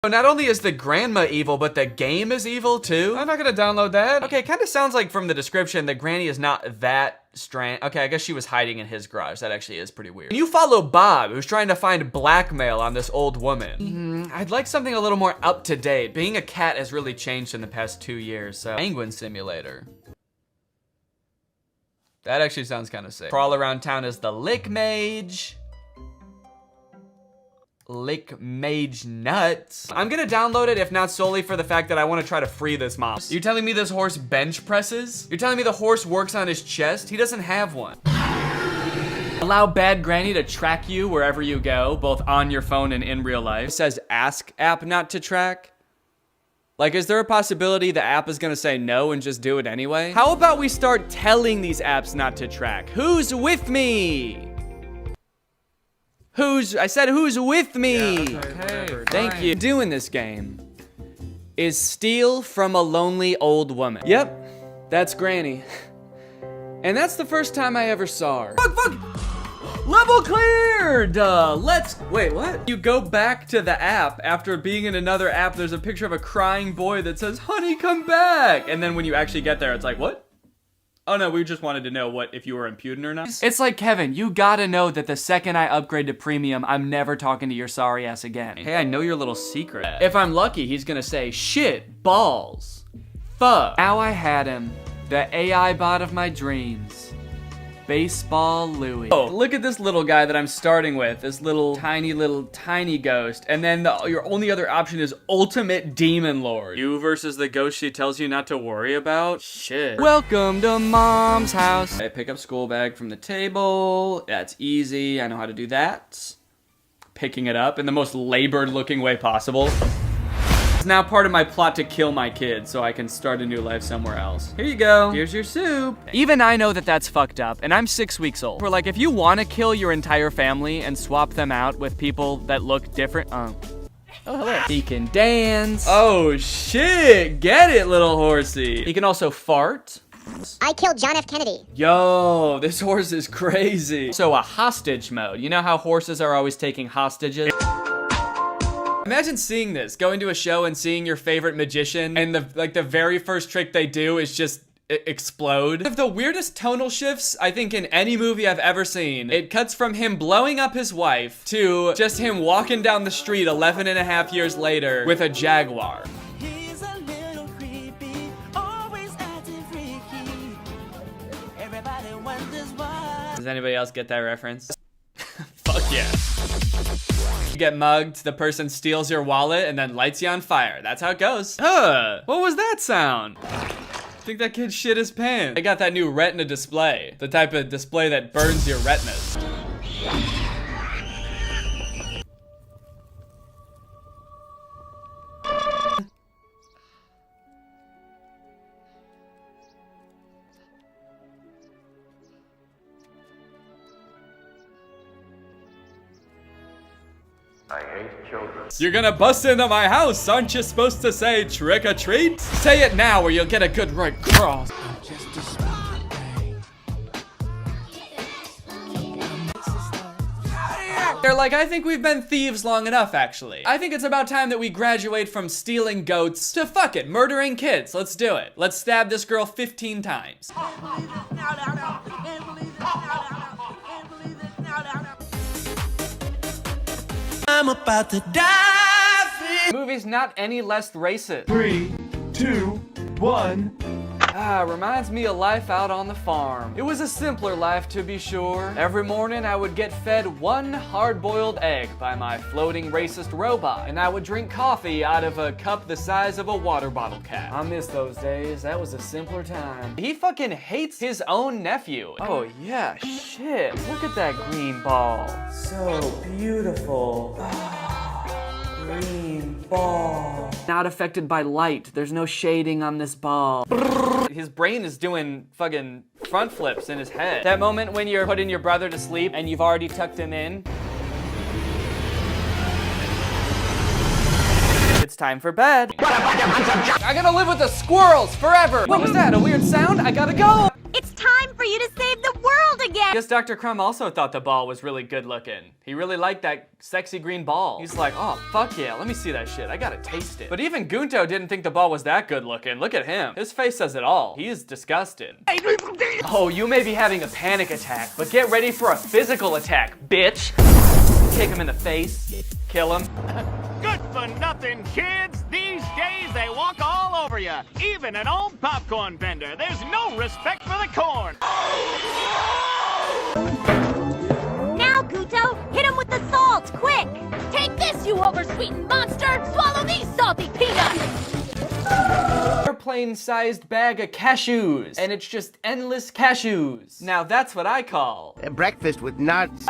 So not only is the grandma evil, but the game is evil too. I'm not gonna download that. Okay, kind of sounds like from the description that Granny is not that strange. Okay, I guess she was hiding in his garage. That actually is pretty weird. You follow Bob, who's trying to find blackmail on this old woman. I'd like something a little more up to date. Being a cat has really changed in the past 2 years, so. Penguin Simulator. That actually sounds kind of sick. Crawl around town as the Lick Mage. Lick Mage Nuts. I'm gonna download it, if not solely for the fact that I want to try to free this mom. You're telling me this horse bench presses? You're telling me the horse works on his chest? He doesn't have one. Allow Bad Granny to track you wherever you go, both on your phone and in real life. It says ask app not to track. Like, is there a possibility the app is gonna say no and just do it anyway? How about we start telling these apps not to track? Who's with me? I said who's with me? Yeah, okay, Thank you. Doing this game is steal from a lonely old woman. Yep, that's Granny. And that's the first time I ever saw her. Fuck! Level cleared! Wait, what? You go back to the app after being in another app, there's a picture of a crying boy that says, honey, come back! And then when you actually get there, it's like, what? Oh no, we just wanted to know if you were impudent or not. It's like, Kevin, you gotta know that the second I upgrade to premium, I'm never talking to your sorry ass again. Hey, I know your little secret. If I'm lucky, he's gonna say, shit, balls, fuck. Now I had him, the AI bot of my dreams. Baseball Louie. Oh, look at this little guy that I'm starting with. This little tiny ghost. And then your only other option is Ultimate Demon Lord. You versus the ghost she tells you not to worry about? Shit. Welcome to Mom's house. I pick up school bag from the table. That's easy. I know how to do that. Picking it up in the most labored looking way possible. It's now part of my plot to kill my kids so I can start a new life somewhere else. Here you go. Here's your soup. Even I know that that's fucked up, and I'm 6 weeks old. We're like, if you want to kill your entire family and swap them out with people that look different, oh, hello. He can dance. Oh, shit. Get it, little horsey. He can also fart. I killed John F. Kennedy. Yo, this horse is crazy. So a hostage mode. You know how horses are always taking hostages? Imagine seeing this, going to a show and seeing your favorite magician, and the very first trick they do is just explode. One of the weirdest tonal shifts, I think, in any movie I've ever seen. It cuts from him blowing up his wife to just him walking down the street 11 and a half years later with a Jaguar. He's a little creepy, always acting freaky. Everybody wonders why. Does anybody else get that reference? Fuck yeah. You get mugged, the person steals your wallet and then lights you on fire. That's how it goes. What was that sound? I think that kid shit his pants. I got that new retina display. The type of display that burns your retinas. I hate children. You're gonna bust into my house. Aren't you supposed to say trick or treat? Say it now or you'll get a good right cross. They're like, I think we've been thieves long enough, actually. I think it's about time that we graduate from stealing goats to fuck it, murdering kids. Let's do it. Let's stab this girl 15 times. I'm about to die. The movie's not any less racist. 3, 2, 1. Reminds me of life out on the farm. It was a simpler life, to be sure. Every morning I would get fed one hard-boiled egg by my floating racist robot, and I would drink coffee out of a cup the size of a water bottle cap. I miss those days. That was a simpler time. He fucking hates his own nephew. Oh yeah, shit. Look at that green ball. So beautiful. Green ball. Not affected by light. There's no shading on this ball. His brain is doing fucking front flips in his head. That moment when you're putting your brother to sleep and you've already tucked him in. It's time for bed. I gotta live with the squirrels forever. What was that? A weird sound? I gotta go. It's time for you to save the world again! I guess Dr. Crumb also thought the ball was really good looking. He really liked that sexy green ball. He's like, oh, fuck yeah, let me see that shit. I gotta taste it. But even Gunto didn't think the ball was that good looking. Look at him. His face says it all. He is disgusted. Oh, you may be having a panic attack, but get ready for a physical attack, bitch. Kick him in the face. Kill him. Good for nothing, kids. These days they walk all over you. Even an old popcorn vendor. There's no respect for the corn. Now, Guto, hit him with the salt, quick! Take this, you oversweetened monster! Swallow these salty peanuts! Airplane-sized bag of cashews, and it's just endless cashews. Now that's what I call breakfast with nuts.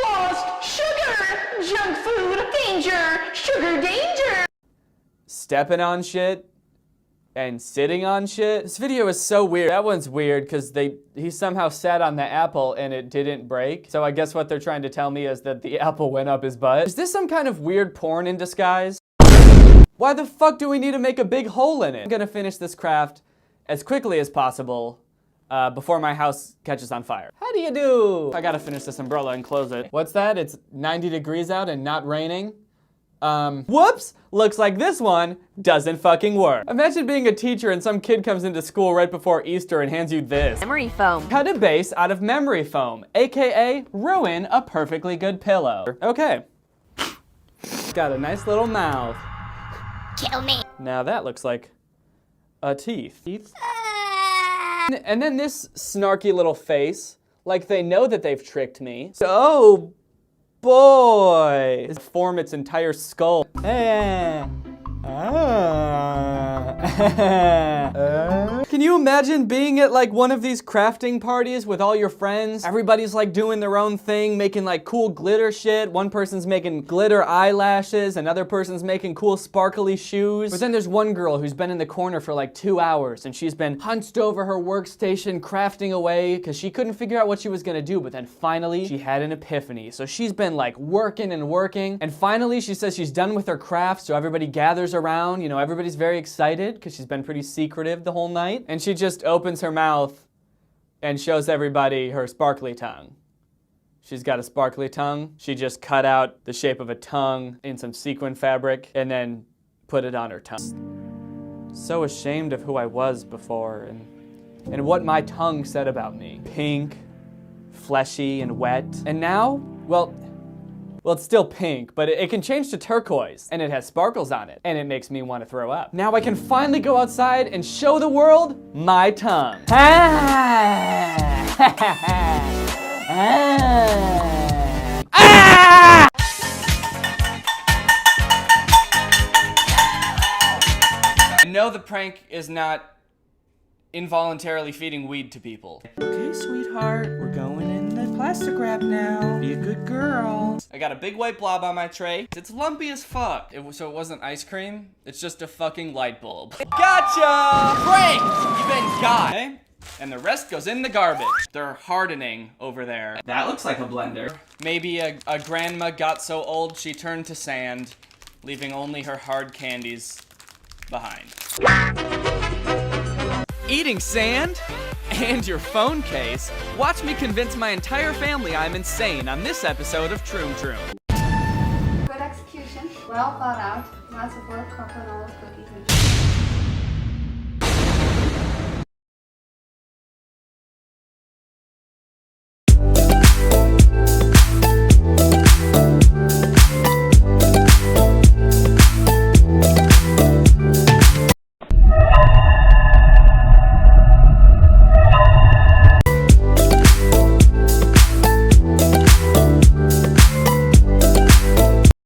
Lost sugar! Junk food danger! Sugar danger! stepping on shit and sitting on shit. This video is so weird. That one's weird because he somehow sat on the apple and it didn't break. So I guess what they're trying to tell me is that the apple went up his butt. Is this some kind of weird porn in disguise? Why the fuck do we need to make a big hole in it? I'm gonna finish this craft as quickly as possible before my house catches on fire. How do you do? I gotta finish this umbrella and close it. What's that? It's 90 degrees out and not raining? Whoops! Looks like this one doesn't fucking work. Imagine being a teacher and some kid comes into school right before Easter and hands you this. Memory foam. Cut a base out of memory foam, AKA ruin a perfectly good pillow. Okay. Got a nice little mouth. Kill me. Now that looks like a teeth. And then this snarky little face, like they know that they've tricked me. Oh boy! Form its entire skull. Can you imagine being at like one of these crafting parties with all your friends? Everybody's like doing their own thing, making like cool glitter shit. One person's making glitter eyelashes, another person's making cool sparkly shoes. But then there's one girl who's been in the corner for like 2 hours and she's been hunched over her workstation crafting away because she couldn't figure out what she was gonna do, but then finally she had an epiphany. So she's been like working and working, and finally she says she's done with her craft, so everybody gathers around. You know, everybody's very excited because she's been pretty secretive the whole night. And she just opens her mouth and shows everybody her sparkly tongue. She's got a sparkly tongue. She just cut out the shape of a tongue in some sequin fabric and then put it on her tongue. So ashamed of who I was before and what my tongue said about me. Pink, fleshy, and wet. And now, well, it's still pink, but it can change to turquoise, and it has sparkles on it, and it makes me want to throw up. Now I can finally go outside and show the world my tongue. I know the prank is not involuntarily feeding weed to people. Okay, sweetheart, we're going in the plastic wrap now. Be a good girl. I got a big white blob on my tray. It's lumpy as fuck. So it wasn't ice cream. It's just a fucking light bulb. Gotcha! Pranked! You've been got. Okay? And the rest goes in the garbage. They're hardening over there. That looks like a blender. Maybe a grandma got so old she turned to sand, leaving only her hard candies behind. Eating sand? And your phone case? Watch me convince my entire family I'm insane on this episode of Troom Troom. Good execution, well thought out, lots of work, couple and all good.